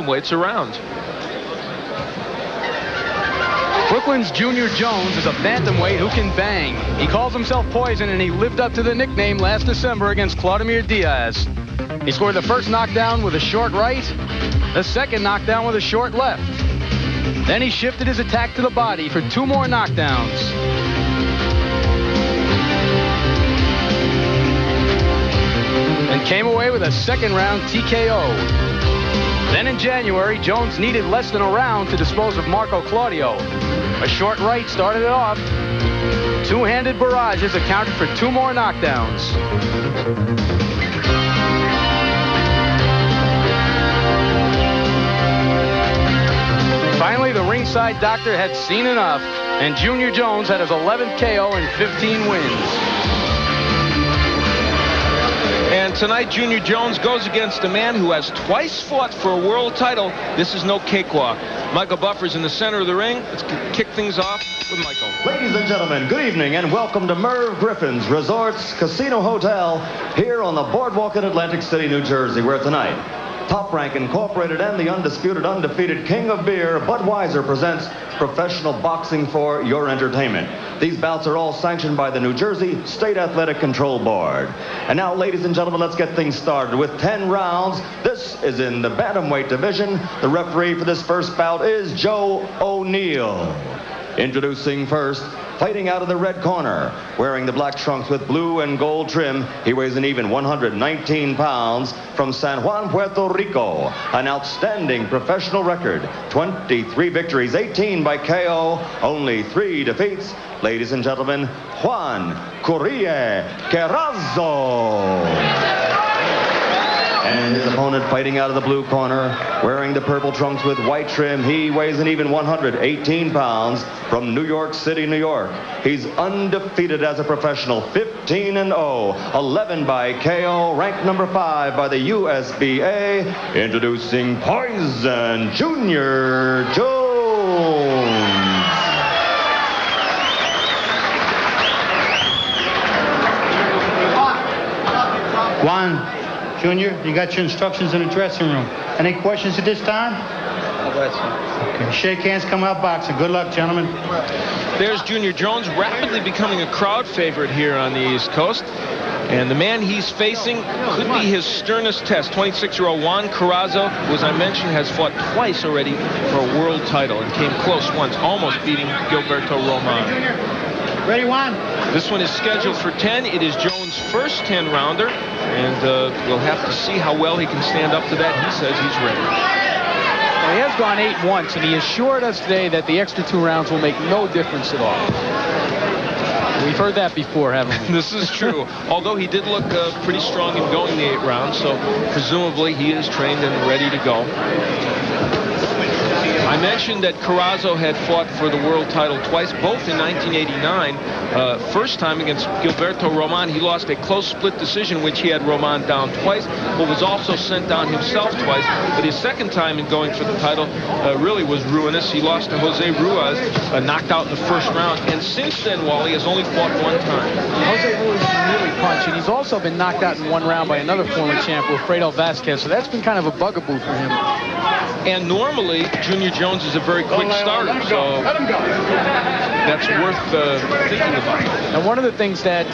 Weights around. Brooklyn's Junior Jones is a bantamweight who can bang. He calls himself Poison, and he lived up to the nickname last December against Claudemir Diaz. He scored the first knockdown with a short right, the second knockdown with a short left. Then he shifted his attack to the body for 2 more knockdowns. And came away with a second-round TKO. Then in January, Jones needed less than a round to dispose of Marco Claudio. A short right started it off. 2-handed barrages accounted for 2 more knockdowns. Finally, the ringside doctor had seen enough, and Junior Jones had his 11th KO and 15 wins. And tonight, Junior Jones goes against a man who has twice fought for a world title. This is no cakewalk. Michael Buffer's in the center of the ring. Let's kick things off with Michael. Ladies and gentlemen, good evening and welcome to Merv Griffin's Resorts Casino Hotel here on the boardwalk in Atlantic City, New Jersey, where tonight, Top Rank Incorporated and the undisputed, undefeated King of Beer, Budweiser, presents professional boxing for your entertainment. These bouts are all sanctioned by the New Jersey State Athletic Control Board. And now, ladies and gentlemen, let's get things started with 10 rounds. This is in the bantamweight division. The referee for this first bout is Joe O'Neill. Introducing first, fighting out of the red corner, wearing the black trunks with blue and gold trim, he weighs an even 119 pounds, from San Juan, Puerto Rico. An outstanding professional record, 23 victories, 18 by KO, only 3 defeats. Ladies and gentlemen, Juan Carazo. And his opponent fighting out of the blue corner, wearing the purple trunks with white trim. He weighs an even 118 pounds, from New York City, New York. He's undefeated as a professional, 15-0, 11 by KO, ranked number 5 by the USBA. Introducing Poison, Junior Jones. Juan, Junior, you got your instructions in the dressing room. Any questions at this time? Okay, shake hands, come out boxing. Good luck, gentlemen. There's Junior Jones, rapidly becoming a crowd favorite here on the East Coast. And the man he's facing could be his sternest test. 26-year-old Juan Carazo, who, as I mentioned, has fought twice already for a world title and came close once, almost beating Gilberto Roman. Ready, Juan? This one is scheduled for 10. It is Jones' first 10-rounder, and we'll have to see how well he can stand up to that. He says he's ready. Well, he has gone 8 once, and he assured us today that the extra 2 rounds will make no difference at all. We've heard that before, haven't we? This is true. Although he did look pretty strong in going the 8 rounds, so presumably he is trained and ready to go. I mentioned that Carazo had fought for the world title twice, both in 1989. First time against Gilberto Roman, he lost a close split decision, which he had Roman down twice, but was also sent down himself twice. But his second time in going for the title really was ruinous. He lost to Jose Ruiz, knocked out in the first round. And since then, Wally has only fought 1 time. Jose Ruiz can really punch, and he's also been knocked out in 1 round by another former champ, Wilfredo Vasquez. So that's been kind of a bugaboo for him. And normally, Junior Jones is a very quick starter, so that's worth thinking about. And one of the things that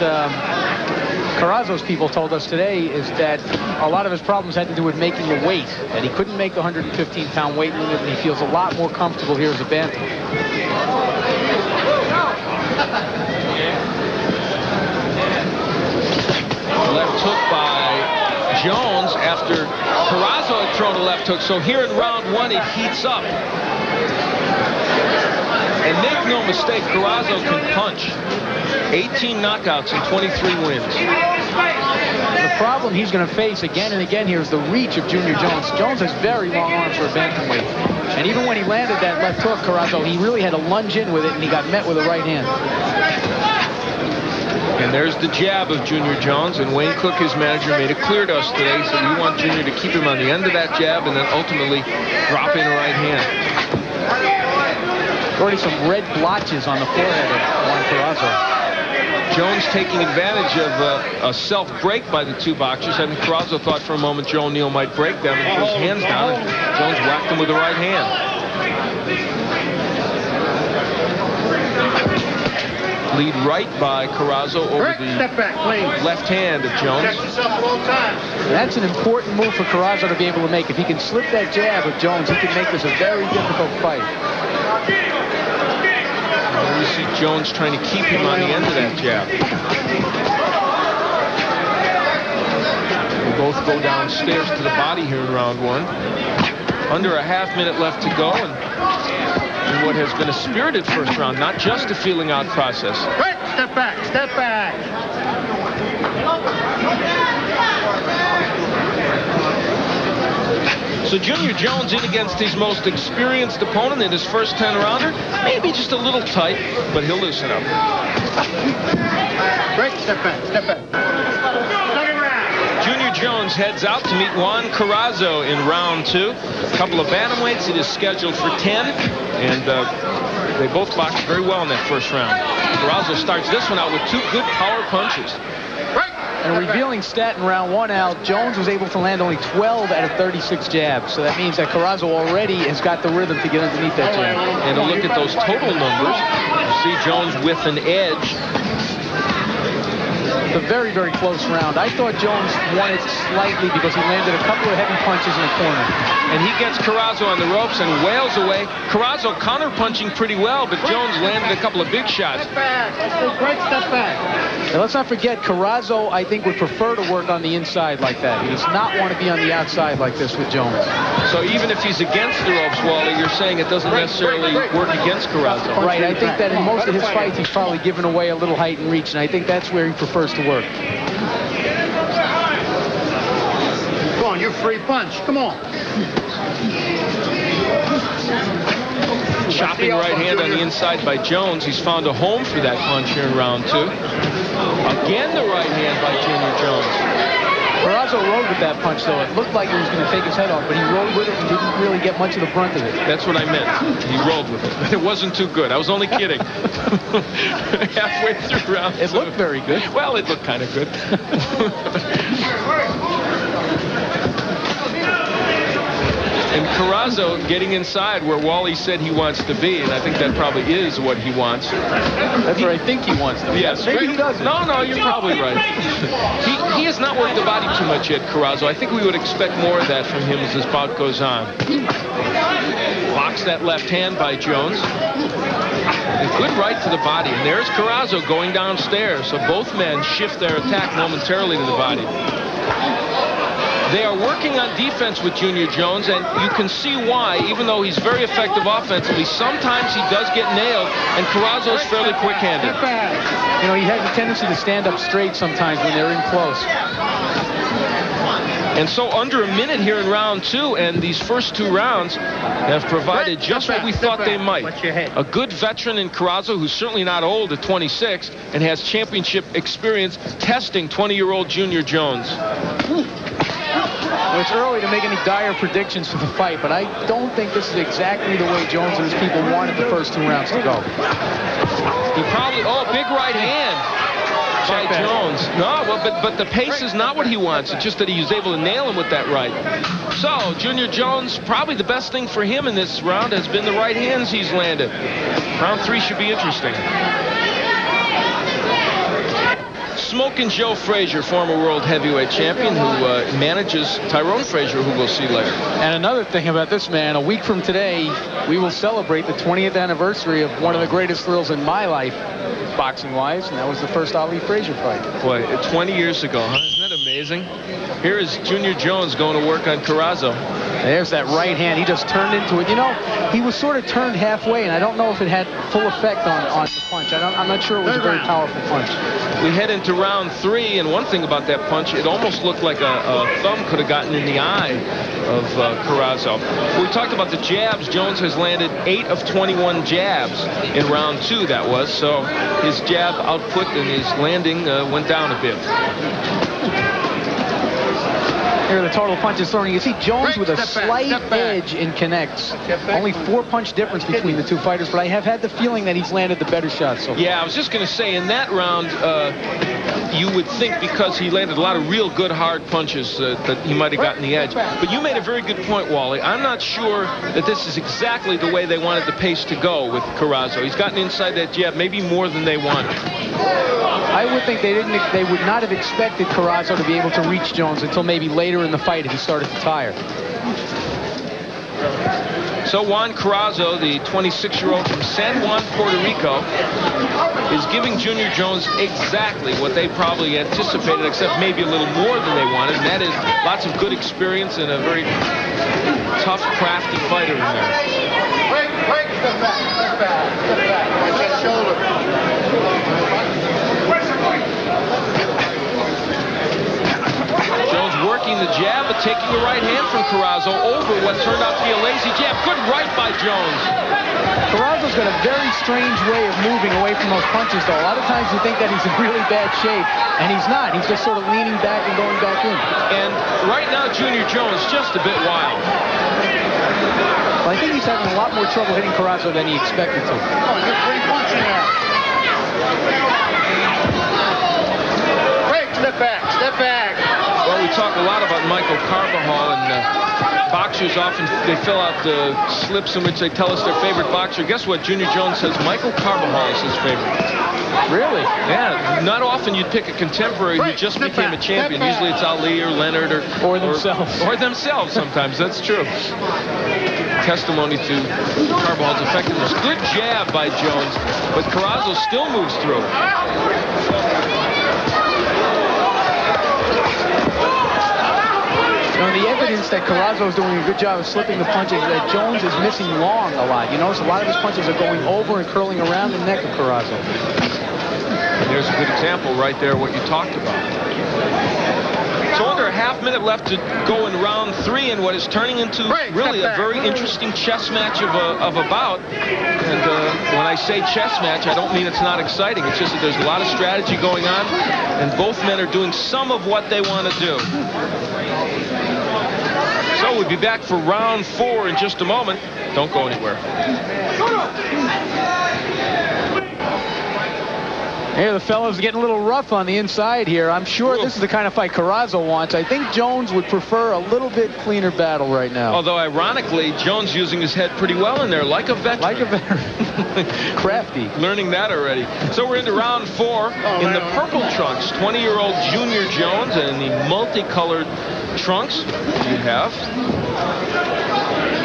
Carazo's people told us today is that a lot of his problems had to do with making the weight, that he couldn't make the 115-pound weight limit, and he feels a lot more comfortable here as a bantam. Left hook by Jones after Carazo had thrown a left hook. So here in round 1, it heats up. And make no mistake, Carazo can punch. 18 knockouts and 23 wins. The problem he's going to face again and again here is the reach of Junior Jones. Jones has very long arms for a bantamweight. And even when he landed that left hook, Carazo, he really had to lunge in with it, and he got met with a right hand. And there's the jab of Junior Jones, and Wayne Cook, his manager, made it clear to us today. He said we want Junior to keep him on the end of that jab and then ultimately drop in a right hand. Already some red blotches on the forehead of Juan Carazo. Jones taking advantage of a self-break by the two boxers. I think Carazo thought for a moment Joe O'Neill might break them and put his hands down, and Jones whacked him with the right hand. Lead right by Carazo over the left hand of Jones. That's an important move for Carazo to be able to make. If he can slip that jab of Jones, he can make this a very difficult fight. You see Jones trying to keep him on the end of that jab. They both go downstairs to the body here in round one. Under a half minute left to go, and in what has been a spirited first round, not just a feeling out process. Right, step back, step back. So Junior Jones in against his most experienced opponent in his first 10-rounder. Maybe just a little tight, but he'll loosen up. Right, step back, step back. Junior Jones heads out to meet Juan Carazo in round two. A couple of bantamweights. It is scheduled for 10, and they both boxed very well in that first round. Carazo starts this one out with two good power punches. And a revealing stat in round one, Al, Jones was able to land only 12 out of 36 jabs. So that means that Carazo already has got the rhythm to get underneath that jab. And to look at those total numbers, you see Jones with an edge. A very, very close round. I thought Jones won it slightly because he landed a couple of heavy punches in the corner. And he gets Carazo on the ropes and wails away. Carazo counter-punching pretty well, but Jones landed a couple of big shots. Step back. Great step back. Now, let's not forget, Carazo, I think, would prefer to work on the inside like that. He does not want to be on the outside like this with Jones. So even if he's against the ropes, Wally, you're saying it doesn't necessarily work against Carazo. Right, I think that in most of his fights, he's probably given away a little height and reach, and I think that's where he prefers to work. Come on, you're free punch. Come on. Chopping right hand on the inside by Jones. He's found a home for that punch here in round two. Again, the right hand by Junior Jones. Carazo rode with that punch, though. It looked like he was going to take his head off, but he rode with it and didn't really get much of the brunt of it. That's what I meant. He rolled with it. It wasn't too good. I was only kidding. Halfway through round two. It looked very good. Well, it looked kind of good. And Carazo getting inside where Wally said he wants to be, and I think that probably is what he wants. That's where I think he wants to be. Yes. Maybe he doesn't. No, you're probably right. He has not worked the body too much yet, Carazo. I think we would expect more of that from him as this bout goes on. Blocks that left hand by Jones. A good right to the body. And there's Carazo going downstairs. So both men shift their attack momentarily to the body. They are working on defense with Junior Jones, and you can see why, even though he's very effective offensively, sometimes he does get nailed, and Carazo's fairly quick-handed. You know, he has a tendency to stand up straight sometimes when they're in close. And so under a minute here in round two, and these first two rounds have provided just what we thought they might. A good veteran in Carazo, who's certainly not old at 26, and has championship experience testing 20-year-old Junior Jones. Well, it's early to make any dire predictions for the fight, but I don't think this is exactly the way Jones and his people wanted the first two rounds to go. He probably, big right hand by Jones. No, well, but the pace is not what he wants. It's just that he was able to nail him with that right. So, Junior Jones, probably the best thing for him in this round has been the right hands he's landed. Round three should be interesting. Smokin' Joe Frazier, former world heavyweight champion, who manages Tyrone Frazier, who we'll see later. And another thing about this man, a week from today, we will celebrate the 20th anniversary of one of the greatest thrills in my life, boxing-wise, and that was the first Ali Frazier fight. Boy, 20 years ago, huh? Isn't that amazing? Here is Junior Jones going to work on Carazo. There's that right hand. He just turned into it. You know, he was sort of turned halfway, and I don't know if it had full effect on the punch. I'm not sure it was a very powerful punch. We head into round three, and one thing about that punch, it almost looked like a thumb could have gotten in the eye of Carazo. We talked about the jabs. Jones has landed 8 of 21 jabs in round two, that was. So his jab output and his landing went down a bit. Here are the total punches thrown. You see Jones with a slight edge in connects. Only 4 punch difference between the two fighters, but I have had the feeling that he's landed the better shot so far. Yeah, I was just going to say, in that round, you would think because he landed a lot of real good hard punches that he might have gotten the edge. But you made a very good point, Wally. I'm not sure that this is exactly the way they wanted the pace to go with Carazo. He's gotten inside that jab maybe more than they wanted. I would think they would not have expected Carazo to be able to reach Jones until maybe later in the fight as he started to tire. So Juan Carazo, the 26-year-old from San Juan, Puerto Rico, is giving Junior Jones exactly what they probably anticipated, except maybe a little more than they wanted, and that is lots of good experience and a very tough, crafty fighter in there. Break, step back. Watch that shoulder. Jones working the jab, but taking the right hand from Carazo over what turned out to be a lazy jab. Good right by Jones. Carazo's got a very strange way of moving away from those punches, though. A lot of times you think that he's in really bad shape, and he's not. He's just sort of leaning back and going back in. And right now, Junior Jones just a bit wild. Well, I think he's having a lot more trouble hitting Carazo than he expected to. Oh, good free punch in there. Break, step back. Well, we talk a lot about Michael Carbajal, and boxers often, they fill out the slips in which they tell us their favorite boxer. Guess what? Junior Jones says Michael Carbajal is his favorite. Really? Yeah, not often you'd pick a contemporary who just became a champion. Usually it's Ali or Leonard or themselves. Or themselves sometimes, that's true. Testimony to Carbajal's effectiveness. Good jab by Jones, but Carazo still moves through. The evidence that Carazo is doing a good job of slipping the punches, that Jones is missing long a lot. You notice a lot of his punches are going over and curling around the neck of Carazo. And there's a good example right there, what you talked about. So under a half minute left to go in round 3 in what is turning into really a very interesting chess match of a bout. And when I say chess match, I don't mean it's not exciting. It's just that there's a lot of strategy going on, and both men are doing some of what they want to do. So we'll be back for round 4 in just a moment. Don't go anywhere. Here, the fellows getting a little rough on the inside here. I'm sure this is the kind of fight Carazo wants. I think Jones would prefer a little bit cleaner battle right now. Although, ironically, Jones using his head pretty well in there, like a veteran. Like a veteran. Crafty. Learning that already. So we're into round 4 in the purple trunks. 20-year-old Junior Jones, and in the multicolored trunks, you have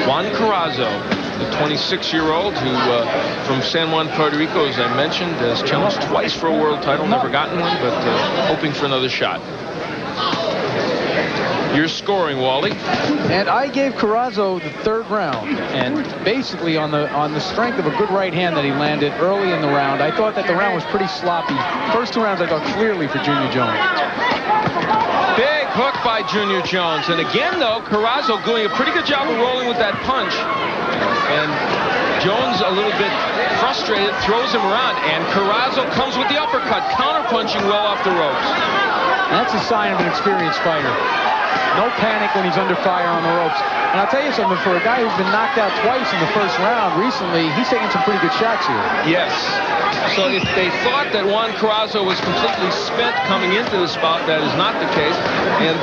Juan Carazo, the 26-year-old who, from San Juan, Puerto Rico, as I mentioned, has challenged twice for a world title, never gotten one, but hoping for another shot. You're scoring, Wally. And I gave Carazo the 3rd round, and basically on the strength of a good right hand that he landed early in the round. I thought that the round was pretty sloppy. First 2 rounds I thought clearly for Junior Jones. Big hook by Junior Jones. And again, though, Carazo doing a pretty good job of rolling with that punch. And Jones a little bit frustrated, throws him around, and Carazo comes with the uppercut, counter-punching well off the ropes. That's a sign of an experienced fighter. No panic when he's under fire on the ropes. And I'll tell you something, for a guy who's been knocked out twice in the first round recently, he's taking some pretty good shots here. Yes. So if they thought that Juan Carazo was completely spent coming into this bout, that is not the case. And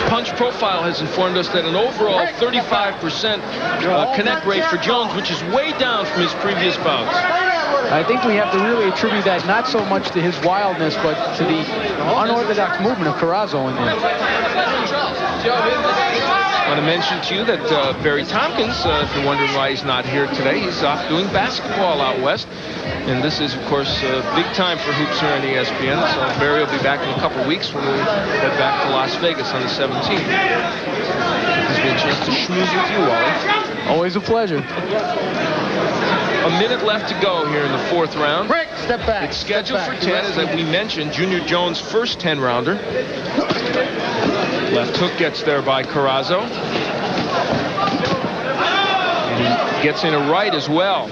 Punch Profile has informed us that an overall 35% connect rate for Jones, which is way down from his previous bouts. I think we have to really attribute that not so much to his wildness, but to the unorthodox movement of Carazo in there. I want to mention to you that Barry Tompkins, if you're wondering why he's not here today, he's off doing basketball out west. And this is, of course, big time for Hoops here on ESPN. So Barry will be back in a couple weeks when we head back to Las Vegas on the 17th. It's been a chance to schmooze with you, Wally. Always a pleasure. A minute left to go here in the 4th round. Break, step back. It's scheduled for 10, as we mentioned. Junior Jones' first 10-rounder. Left hook gets there by Carazo. And he gets in a right as well.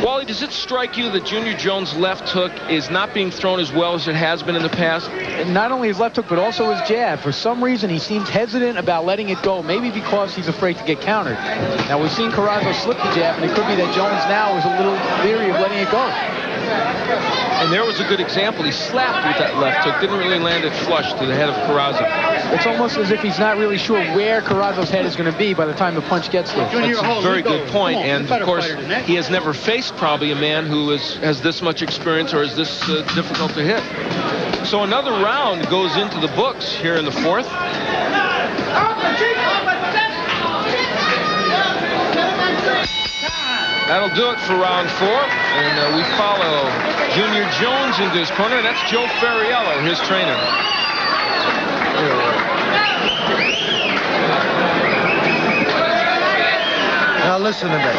Wally, does it strike you that Junior Jones' left hook is not being thrown as well as it has been in the past? Not only his left hook, but also his jab. For some reason, he seems hesitant about letting it go, maybe because he's afraid to get countered. Now, we've seen Carazo slip the jab, and it could be that Jones now is a little leery of letting it go. And there was a good example. He slapped with that left hook, didn't really land it flush to the head of Carazo. It's almost as if he's not really sure where Carazo's head is going to be by the time the punch gets there. That's a very good point. And, of course, he has never faced probably a man who has this much experience or is this difficult to hit. So another round goes into the books here in the fourth. That'll do it for round 4. And we follow Junior Jones into his corner. That's Joe Ferriello, his trainer. Now listen to me.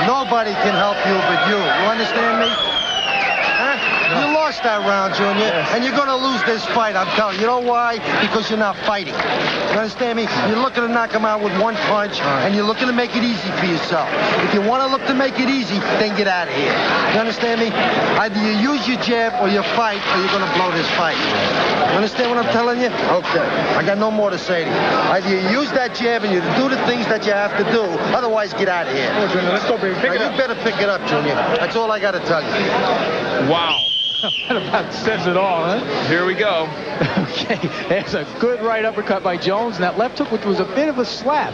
Nobody can help you but you. You understand me? Huh? You lost that round, Junior, and you're going to lose this fight, I'm telling you. You know why? Because you're not fighting. You understand me? You're looking to knock him out with one punch, and you're looking to make it easy for yourself. If you want to look to make it easy, then get out of here. You understand me? Either you use your jab or you fight, or you're going to blow this fight. You understand what I'm telling you? Okay. I got no more to say to you. Either you use that jab and you do the things that you have to do, otherwise get out of here. Oh, Junior, let's go, baby. Pick it up. You better pick it up, Junior. That's all I got to tell you. Wow. That about says it all, huh? Here we go. Okay, there's a good right uppercut by Jones, and that left hook, which was a bit of a slap.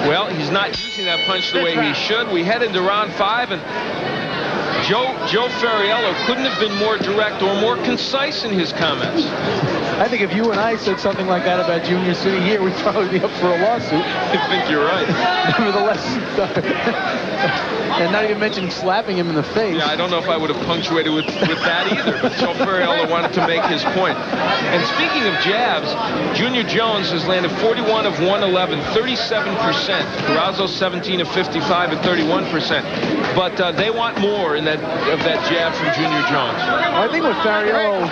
Well, he's not using that punch the way he should. We head into round 5, and Joe Ferriello couldn't have been more direct or more concise in his comments. I think if you and I said something like that about Junior sitting here, we'd probably be up for a lawsuit. I think you're right. Nevertheless, and not even mentioning slapping him in the face. Yeah, I don't know if I would have punctuated with that either, but Joe Ferriello wanted to make his point. And speaking of jabs, Junior Jones has landed 41 of 111, 37%. Carazo 17 of 55 at 31%. But they want more of that jab from Junior Jones. I think what Ferriello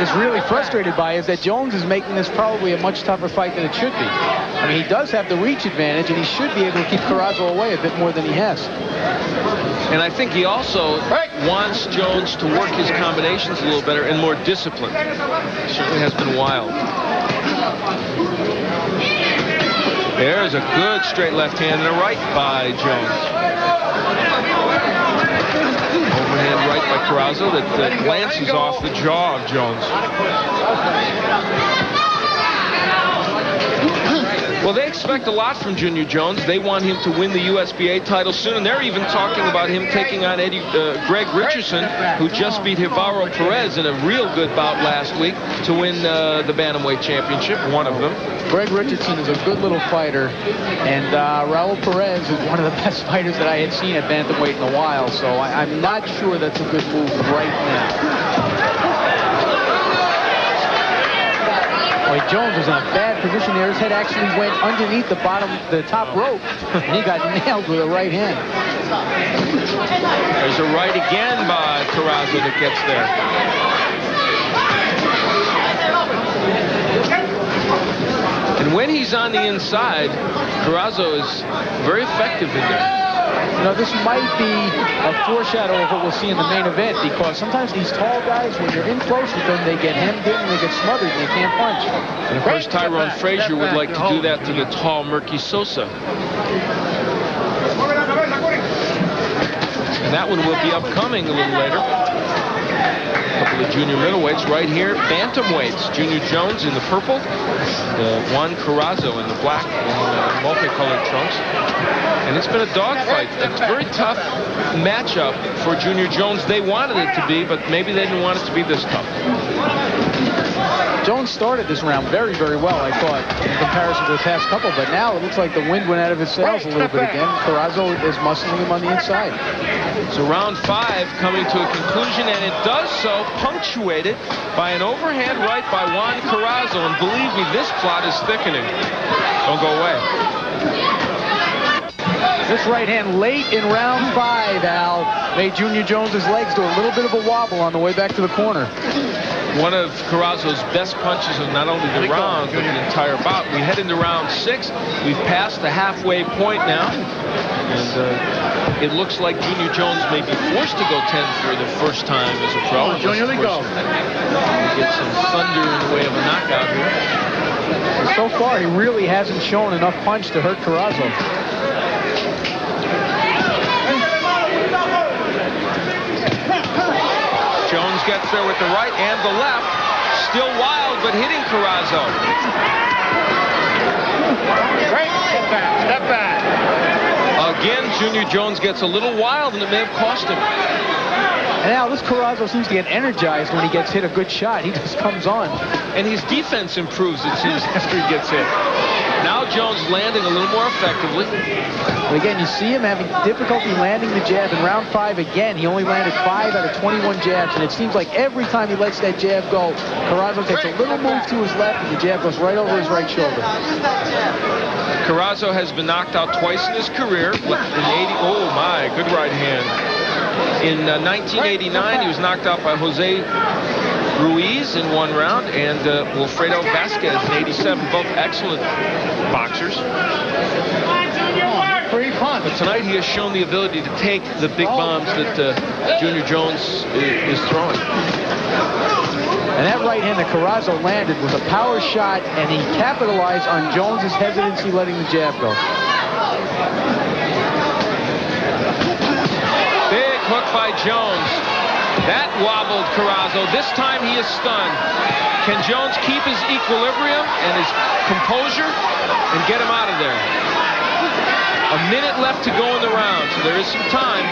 is really frustrated by is that Jones is making this probably a much tougher fight than it should be. I mean, he does have the reach advantage, and he should be able to keep Carazo away a bit more than he has. And I think he also wants Jones to work his combinations a little better and more disciplined. He certainly has been wild. There's a good straight left hand and a right by Jones. Overhand right by Carazo that glances off the jaw of Jones. Well, they expect a lot from Junior Jones. They want him to win the USBA title soon, and they're even talking about him taking on Greg Richardson, who just beat Hivaro Perez in a real good bout last week to win the Bantamweight Championship, one of them. Greg Richardson is a good little fighter, and Raul Perez is one of the best fighters that I had seen at Bantamweight in a while, so I'm not sure that's a good move right now. Boy, Jones was in a bad position there. His head actually went underneath the top rope, and he got nailed with a right hand. There's a right again by Carazo that gets there. And when he's on the inside, Carazo is very effective in there. You know, this might be a foreshadow of what we'll see in the main event, because sometimes these tall guys, when you're in close with them, they get hemmed in and they get smothered and they can't punch. And of course, Tyrone Frazier would like to do that to the tall Murky Sosa. And that one will be upcoming a little later. A couple of junior middleweights right here. Bantamweights. Junior Jones in the purple. Juan Carazo in the black and multicolored trunks. And it's been a dogfight. It's a very tough matchup for Junior Jones. They wanted it to be, but maybe they didn't want it to be this tough. Jones started this round very, very well, I thought, in comparison to the past couple, but now it looks like the wind went out of his sails a little bit again. Carazo is muscling him on the inside. So round 5 coming to a conclusion, and it does so punctuated by an overhand right by Juan Carazo, and believe me, this plot is thickening. Don't go away. This right hand late in round 5, Al, made Junior Jones's legs do a little bit of a wobble on the way back to the corner. one of Carazo's best punches of not only the round, but the entire bout. We head into round 6. We've passed the halfway point now. And it looks like Junior Jones may be forced to go 10 for the first time as a pro. Oh, Junior, we go. We get some thunder in the way of a knockout here. So far, he really hasn't shown enough punch to hurt Carazo. Jones gets there with the right and the left. Still wild, but hitting Carazo. Break. Step back. Step back. Again, Junior Jones gets a little wild, and it may have cost him. And now this Carazo seems to get energized when he gets hit a good shot. He just comes on. And his defense improves, it seems, after he gets hit. Now Jones landing a little more effectively. But again, you see him having difficulty landing the jab. In round 5, again, he only landed 5 out of 21 jabs. And it seems like every time he lets that jab go, Carazo takes a little move to his left, and the jab goes right over his right shoulder. Carazo has been knocked out twice in his career. Oh my, good right hand. In 1989, he was knocked out by Jose Ruiz in 1 round, and Wilfredo Vasquez in 87, both excellent boxers. But tonight he has shown the ability to take the big bombs that Junior Jones is throwing. And that right hand that Carazo landed was a power shot, and he capitalized on Jones's hesitancy letting the jab go. Big hook by Jones. That wobbled Carazo. This time he is stunned. Can Jones keep his equilibrium and his composure and get him out of there? A minute left to go in the round, so there is some time.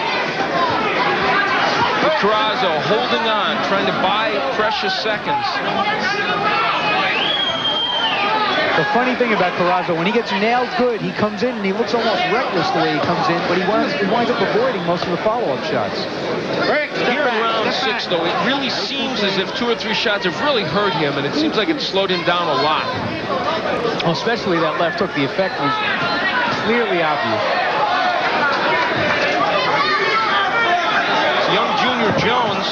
But Carazo holding on, trying to buy precious seconds. The funny thing about Carazo, when he gets nailed good, he comes in and he looks almost reckless the way he comes in, but he winds up avoiding most of the follow-up shots. Here in round 6, though, it really seems as if 2 or 3 shots have really hurt him, and it seems like it slowed him down a lot. Well, especially that left hook. The effect was clearly obvious. Young Junior Jones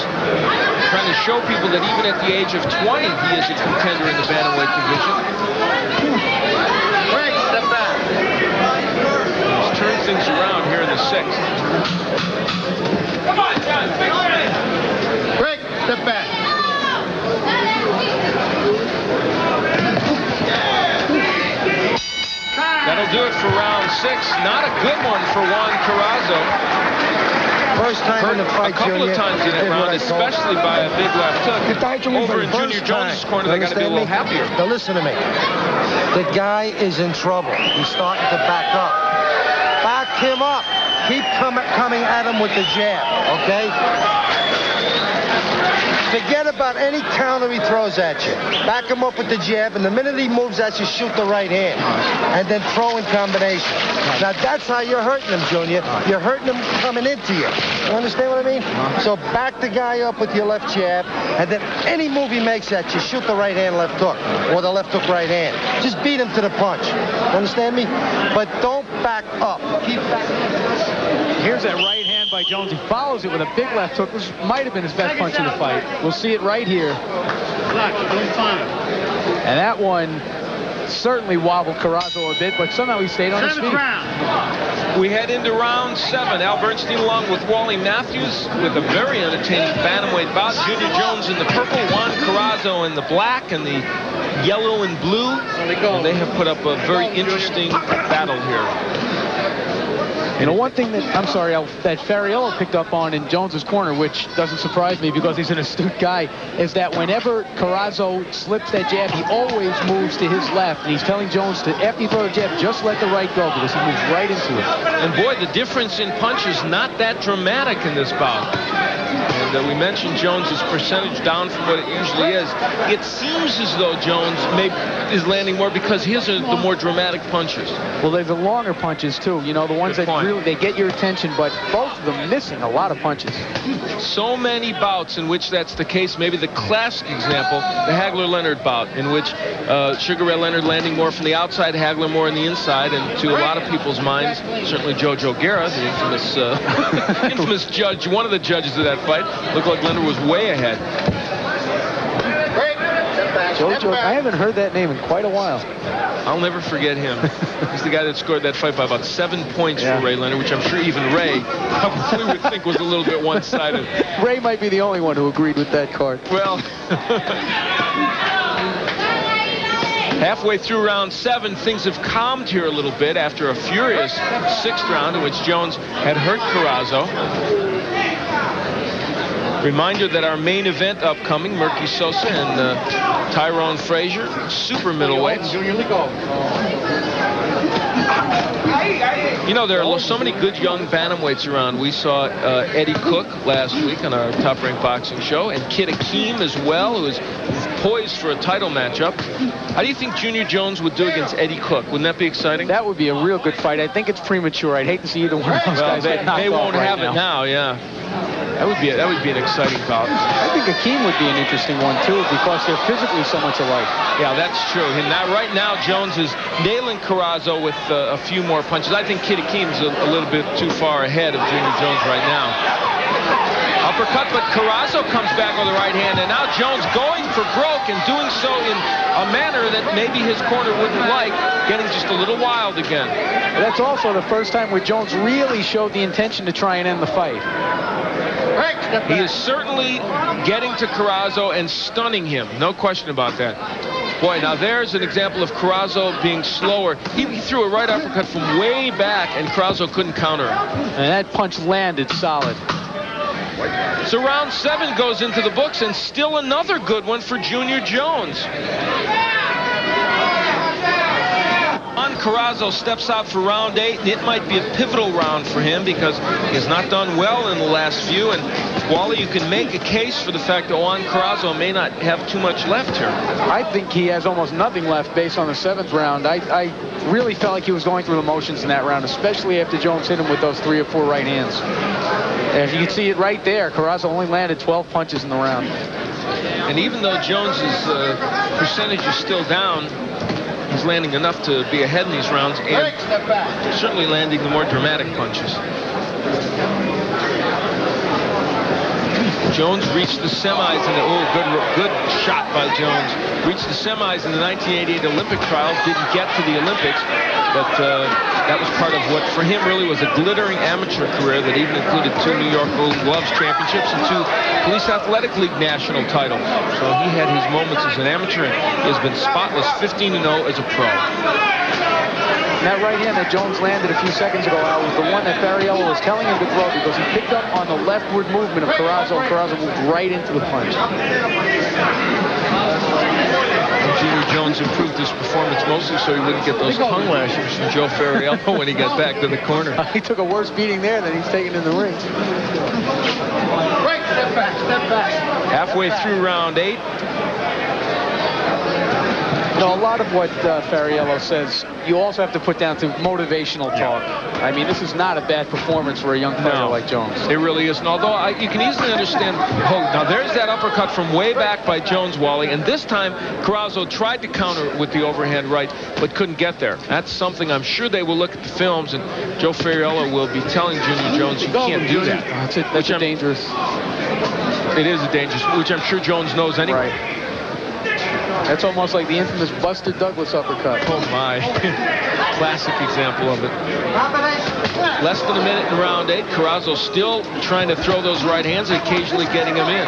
trying to show people that even at the age of 20, he is a contender in the bantamweight division. Break. Step back. He's turned things around here in the 6th. Come on, John. Break. Step back. That'll do it for round 6. Not a good one for Juan Carazo. First time in the fight, a couple of times in that round, especially by a big left hook. Over in Junior Jones' corner, they got to be a little happier. Now listen to me. The guy is in trouble. He's starting to back up. Back him up. Keep coming at him with the jab, okay? Forget about any counter he throws at you. Back him up with the jab, and the minute he moves at you, shoot the right hand. And then throw in combination. Now, that's how you're hurting him, Junior. You're hurting him coming into you. You understand what I mean? So back the guy up with your left jab, and then any move he makes at you, shoot the right hand left hook, or the left hook right hand. Just beat him to the punch. You understand me? But don't back up. Keep back. Here's that right hand by Jones. He follows it with a big left hook. This might have been his best punch of the fight. We'll see it right here. And that one certainly wobbled Carazo a bit, but somehow he stayed on his feet. We head into round 7. Al Bernstein along with Wally Matthews with a very entertaining bantamweight bout. Junior Jones in the purple, Juan Carazo in the black and the yellow and blue. And they have put up a very interesting battle here. You know, one thing that that Fariello picked up on in Jones's corner, which doesn't surprise me because he's an astute guy, is that whenever Carazo slips that jab, he always moves to his left. And he's telling Jones to, after you throw the jab, just let the right go because he moves right into it. And boy, the difference in punch is not that dramatic in this bout. And we mentioned Jones's percentage down from what it usually is. It seems as though Jones is landing more because his are the more dramatic punches. Well, they're the longer punches, too. You know, the ones that really, they get your attention, but both of them missing a lot of punches. So many bouts in which that's the case. Maybe the classic example, the Hagler-Leonard bout, in which Sugar Ray Leonard landing more from the outside, Hagler more on the inside, and to a lot of people's minds, certainly Jojo Guerra, the infamous judge, one of the judges of that fight, looked like Leonard was way ahead. Jojo, I haven't heard that name in quite a while. I'll never forget him. He's the guy that scored that fight by about 7 points for Ray Leonard, which I'm sure even Ray probably would think was a little bit one-sided. Ray might be the only one who agreed with that card. Well, halfway through round 7, things have calmed here a little bit after a furious 6th round in which Jones had hurt Carazo. Reminder that our main event upcoming, Murky Sosa and Tyrone Frazier, super middleweights. You know, there are so many good young bantamweights around. We saw Eddie Cook last week on our Top Rank Boxing show, and Kid Akeem as well, who is poised for a title matchup. How do you think Junior Jones would do against Eddie Cook? Wouldn't that be exciting? That would be a real good fight. I think it's premature. I'd hate to see either one of those guys get knocked off. They won't right have now. it now, yeah. That would be an exciting bout. I think Akeem would be an interesting one too, because they're physically so much alike. Yeah, that's true. And right now, Jones is nailing Carazo with a few more punches. I think Kid Akeem's a little bit too far ahead of Junior Jones right now. Uppercut, but Carazo comes back with the right hand, and now Jones going for broke and doing so in a manner that maybe his corner wouldn't like, getting just a little wild again. That's also the first time where Jones really showed the intention to try and end the fight. He is certainly getting to Carazo and stunning him. No question about that. Boy, now there's an example of Carazo being slower. He threw a right uppercut from way back, and Carazo couldn't counter him. And that punch landed solid. So round 7 goes into the books, and still another good one for Junior Jones. Juan Carazo steps out for round 8, and it might be a pivotal round for him because he has not done well in the last few. And Wally, you can make a case for the fact that Juan Carazo may not have too much left here. I think he has almost nothing left based on the 7th round. I really felt like he was going through the motions in that round, especially after Jones hit him with those 3 or 4 right hands. As you can see it right there, Carazo only landed 12 punches in the round. And even though Jones's percentage is still down, he's landing enough to be ahead in these rounds, and certainly landing the more dramatic punches. Jones reached the semis in the good shot by Jones. Reached the semis in the 1988 Olympic trials. Didn't get to the Olympics, but that was part of what for him really was a glittering amateur career that even included 2 New York Gold Gloves championships and 2 Police Athletic League national titles. So he had his moments as an amateur, and he has been spotless 15-0 as a pro. And that right hand that Jones landed a few seconds ago, Al, was the one that Fariello was telling him to throw because he picked up on the leftward movement of Carazo, and Carazo moved right into the punch. Junior Jones improved his performance mostly so he wouldn't get those tongue lashings from Joe Fariello when he got back to the corner. He took a worse beating there than he's taken in the ring. Right, step back, step back. Halfway through round 8. No, a lot of what Fariello says, you also have to put down to motivational talk. I mean, this is not a bad performance for a young player like Jones. It really isn't. Although you can easily understand. Oh, now there's that uppercut from way back by Jones, Wally. And this time, Carazo tried to counter with the overhand right, but couldn't get there. That's something I'm sure they will look at the films, and Joe Fariello will be telling Junior Jones you can't do that. That's dangerous. It is a dangerous, which I'm sure Jones knows anyway. Right. That's almost like the infamous Buster Douglas uppercut. Oh, my. Classic example of it. Less than a minute in round 8. Carazo still trying to throw those right hands and occasionally getting them in.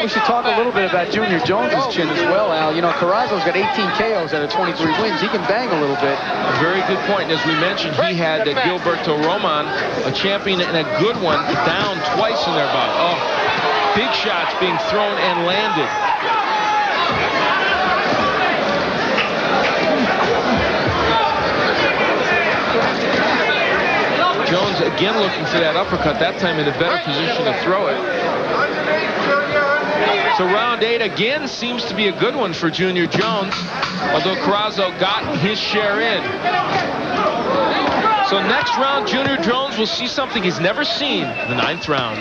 We should talk a little bit about Junior Jones's chin as well, Al. You know, Carazo's got 18 KOs out of 23 wins. He can bang a little bit. A very good point. And as we mentioned, he had Gilberto Roman, a champion and a good one, down twice in their bout. Oh, big shots being thrown and landed. Jones again looking for that uppercut, that time in a better position to throw it. So round 8 again seems to be a good one for Junior Jones, although Carazo got his share in. So next round, Junior Jones will see something he's never seen in the 9th round.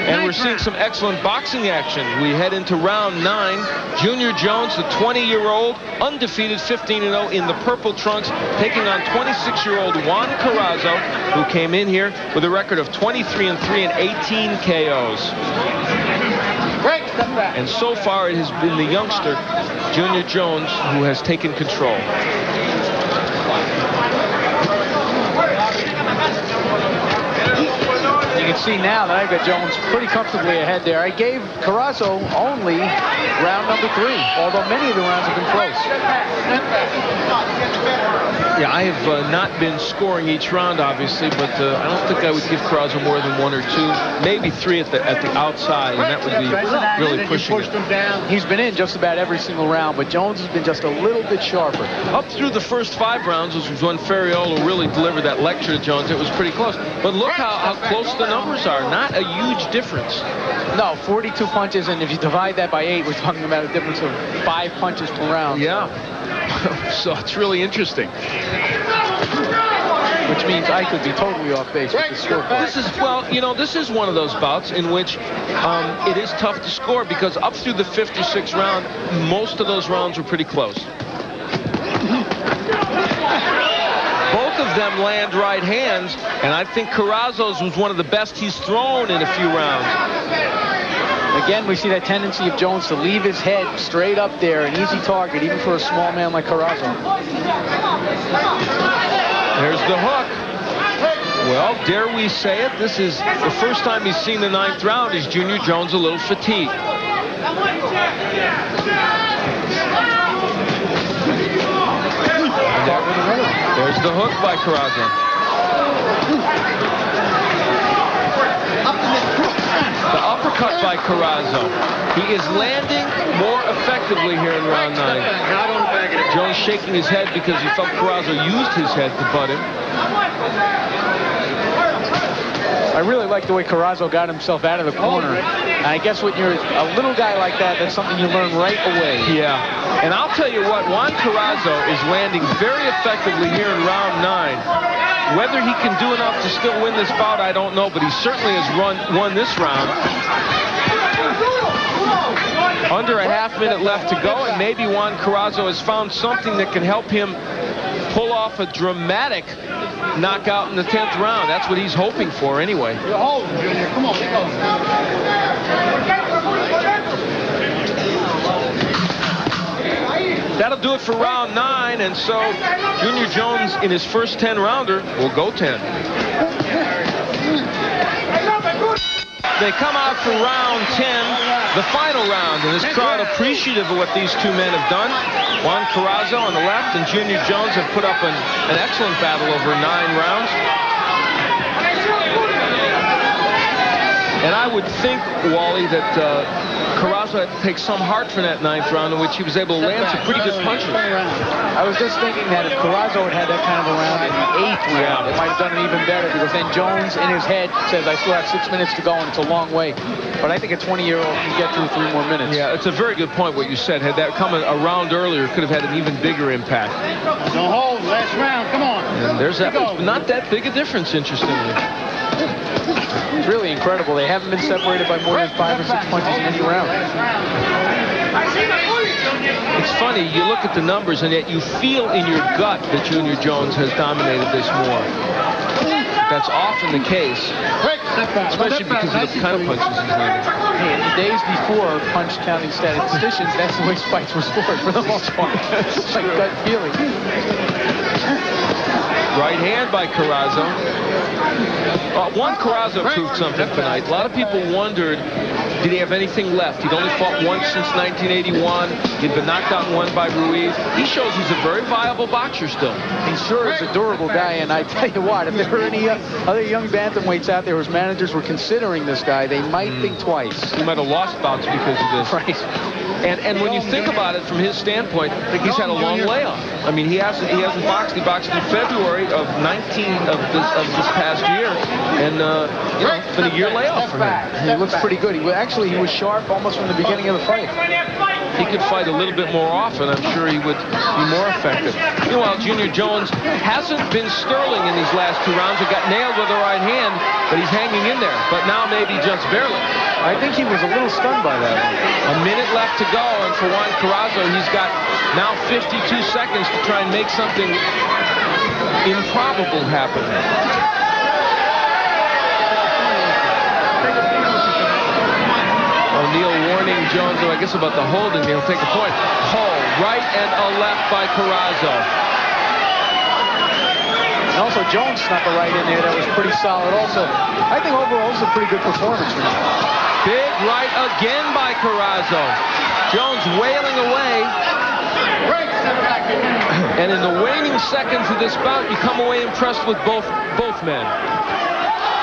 And we're seeing some excellent boxing action. We head into round 9. Junior Jones, the 20-year-old, undefeated, 15-0 in the purple trunks, taking on 26-year-old Juan Carazo, who came in here with a record of 23-3 and 18 KOs. And so far, it has been the youngster, Junior Jones, who has taken control. You can see now that I've got Jones pretty comfortably ahead there. I gave Carazo only round number 3, although many of the rounds have been close. Yeah, I have not been scoring each round, obviously, but I don't think I would give Carazo more than 1 or 2, maybe 3 at the outside, and that would be really pushing it. He's been in just about every single round, but Jones has been just a little bit sharper. Up through the first 5 rounds, which was when Ferriolo really delivered that lecture to Jones, it was pretty close. But look how close the numbers are. Not a huge difference. No, 42 punches, and if you divide that by 8, we're talking about a difference of 5 punches per round. Yeah. So it's really interesting. Which means I could be totally off base with the score. This is one of those bouts in which it is tough to score because up through the 5th or 6th round, most of those rounds were pretty close. Both of them land right hands, and I think Carazo's was one of the best he's thrown in a few rounds. Again, we see that tendency of Jones to leave his head straight up there, an easy target, even for a small man like Carazo. There's the hook. Well, dare we say it, this is the first time he's seen the 9th round. Is Junior Jones a little fatigued? There's the hook by Carazo. The uppercut by Carazo. He is landing more effectively here in round 9. Jones shaking his head because he felt Carazo used his head to butt him. I really like the way Carazo got himself out of the corner. And I guess when you're a little guy like that, that's something you learn right away. Yeah. And I'll tell you what, Juan Carazo is landing very effectively here in round 9. Whether he can do enough to still win this bout, I don't know, but he certainly has won this round. Under a half-minute left to go, and maybe Juan Carazo has found something that can help him pull off a dramatic knockout in the 10th round. That's what he's hoping for anyway. You're holding, Junior. Come on, let's go. That'll do it for round 9, and so Junior Jones in his first 10-rounder will go 10. They come out for round 10, the final round, and this crowd appreciative of what these two men have done. Juan Carazo on the left and Junior Jones have put up an excellent battle over 9 rounds. And I would think, Wally, that Carazo had to take some heart from that 9th round in which he was able to land some pretty good punches. I was just thinking that if Carazo had had that kind of a round in the 8th round, it might have done it even better, because then Jones in his head says, I still have 6 minutes to go, and it's a long way. But I think a 20-year-old can get through 3 more minutes. Yeah, it's a very good point what you said. Had that come a round earlier, it could have had an even bigger impact. Don't hold, last round, come on. And there's that, not that big a difference, interestingly. It's really incredible. They haven't been separated by more than 5 or 6 punches in any round. It's funny, you look at the numbers, and yet you feel in your gut that Junior Jones has dominated this more. That's often the case, especially because of the kind of punches he's landing. Hey, in the days before punch-counting statisticians, that's the way fights were scored for the most part. It's like gut feeling. Right hand by Carazo. Juan Carazo proved something tonight. A lot of people wondered, did he have anything left? He'd only fought once since 1981. He'd been knocked out and won by Ruiz. He shows he's a very viable boxer still. He sure is a durable guy, and I tell you what, if there were any other young bantamweights out there whose managers were considering this guy, they might think twice. He might have lost bouts because of this. Right. And when you think about it from his standpoint, he's had a long layoff. I mean, he hasn't boxed. He boxed in February of this past year, and it's been a year layoff for him. He looks pretty good. He was sharp almost from the beginning of the fight. He could fight a little bit more often. I'm sure he would be more effective. Meanwhile, Junior Jones hasn't been sterling in these last 2 rounds. He got nailed with the right hand, but he's hanging in there. But now maybe just barely. I think he was a little stunned by that one. A minute left to go, and for Juan Carazo, he's got now 52 seconds to try and make something improbable happen. O'Neal warning Jones, I guess, about the holding. He'll take a point. Hold, right and a left by Carazo. And also, Jones snuck a right in there that was pretty solid also. I think overall, it's a pretty good performance for him. Big right again by Carazo. Jones wailing away. And in the waning seconds of this bout, you come away impressed with both men.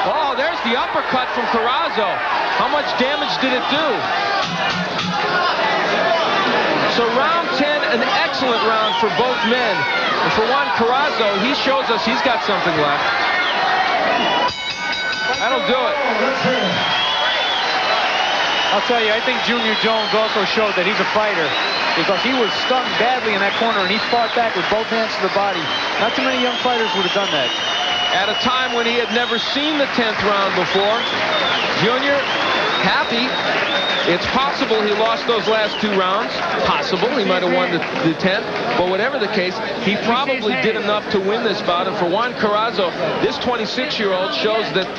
Oh, there's the uppercut from Carazo. How much damage did it do? So round 10, an excellent round for both men. And for Juan Carazo, he shows us he's got something left. That'll do it. I'll tell you, I think Junior Jones also showed that he's a fighter because he was stung badly in that corner and he fought back with both hands to the body. Not too many young fighters would have done that. At a time when he had never seen the 10th round before, Junior happy. It's possible he lost those last 2 rounds. Possible. He might have won the 10th. But whatever the case, he probably did enough to win this bout. And for Juan Carazo, this 26-year-old shows that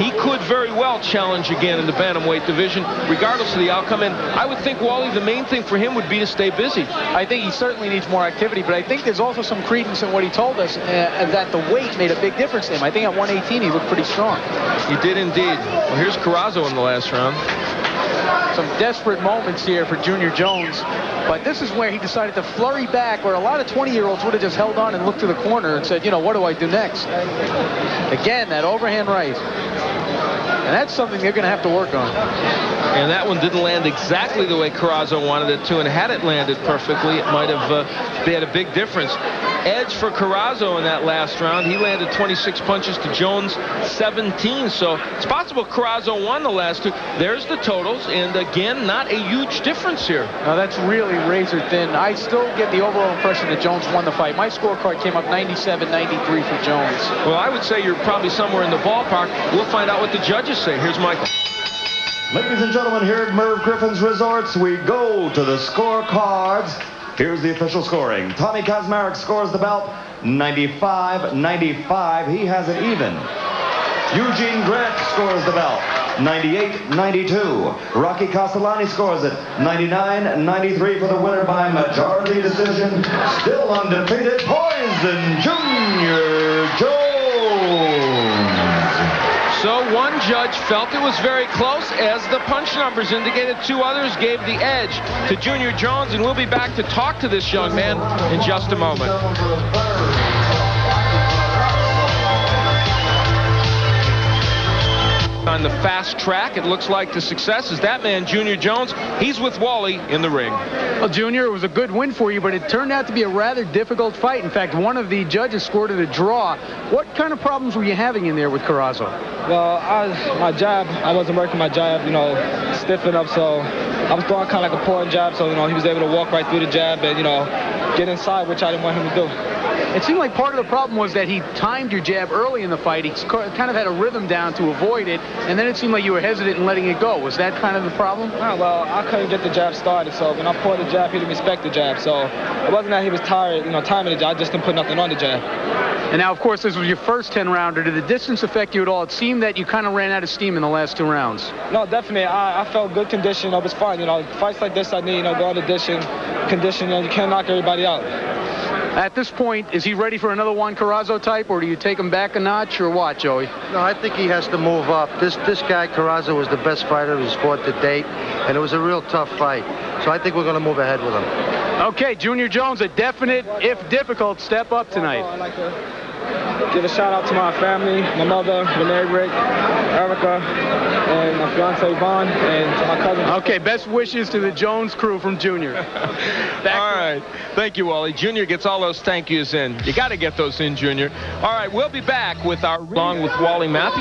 he could very well challenge again in the bantamweight division, regardless of the outcome. And I would think, Wally, the main thing for him would be to stay busy. I think he certainly needs more activity, but I think there's also some credence in what he told us that the weight made a big difference to him. I think at 118 he looked pretty strong. He did indeed. Well, here's Carazo in the last round. Some desperate moments here for Junior Jones, but this is where he decided to flurry back, where a lot of 20-year-olds would have just held on and looked to the corner and said, what do I do next? Again, that overhand right. And that's something they're going to have to work on. And that one didn't land exactly the way Carazo wanted it to, and had it landed perfectly, it might have made a big difference. Edge for Carazo in that last round. He landed 26 punches to Jones 17, so it's possible Carazo won the last 2. There's the totals, and again, not a huge difference here. Now that's really razor thin. I still get the overall impression that Jones won the fight. My scorecard came up 97-93 for Jones. Well, I would say you're probably somewhere in the ballpark. We'll find out what the judges say. Here's Michael. Ladies and gentlemen, here at Merv Griffin's Resorts, we go to the scorecards. Here's the official scoring. Tommy Kazmarek scores the bout 95-95. He has it even. Eugene Grant scores the bout 98-92. Rocky Castellani scores it 99-93 for the winner by majority decision. Still undefeated, Poison Junior Jones. So one judge felt it was very close, as the punch numbers indicated. 2 others gave the edge to Junior Jones, and we'll be back to talk to this young man in just a moment. On the fast track, it looks like the success is that man, Junior Jones. He's with Wally in the ring. Well, Junior, it was a good win for you, but it turned out to be a rather difficult fight. In fact, one of the judges scored it a draw. What kind of problems were you having in there with Carazo? Well, my jab, I wasn't working my jab, stiffen up, so I was throwing kind of like a pouring jab, so, he was able to walk right through the jab and, get inside, which I didn't want him to do. It seemed like part of the problem was that he timed your jab early in the fight. He kind of had a rhythm down to avoid it, and then it seemed like you were hesitant in letting it go. Was that kind of the problem? Oh, well, I couldn't get the jab started, so when I poured the jab, he didn't respect the jab. So it wasn't that he was tired, timing the jab. I just didn't put nothing on the jab. And now, of course, this was your first 10-rounder. Did the distance affect you at all? It seemed that you kind of ran out of steam in the last 2 rounds. No, definitely. I felt good condition. It was fun. Fights like this, I need, go on condition. You can't knock everybody out. At this point, is he ready for another Juan Carazo type, or do you take him back a notch, or what, Joey? No, I think he has to move up. This guy, Carazo, was the best fighter he's fought to date, and it was a real tough fight. So I think we're going to move ahead with him. Okay, Junior Jones, a definite, if difficult, step up tonight. I'd like to give a shout out to my family, my mother, Renee, Rick, Erica, and my fiance Vaughn, and to my cousin. Okay, best wishes to the Jones crew from Junior. All right. Thank you, Wally. Junior gets all those thank yous in. You got to get those in, Junior. All right, we'll be back with our along with Wally Matthews.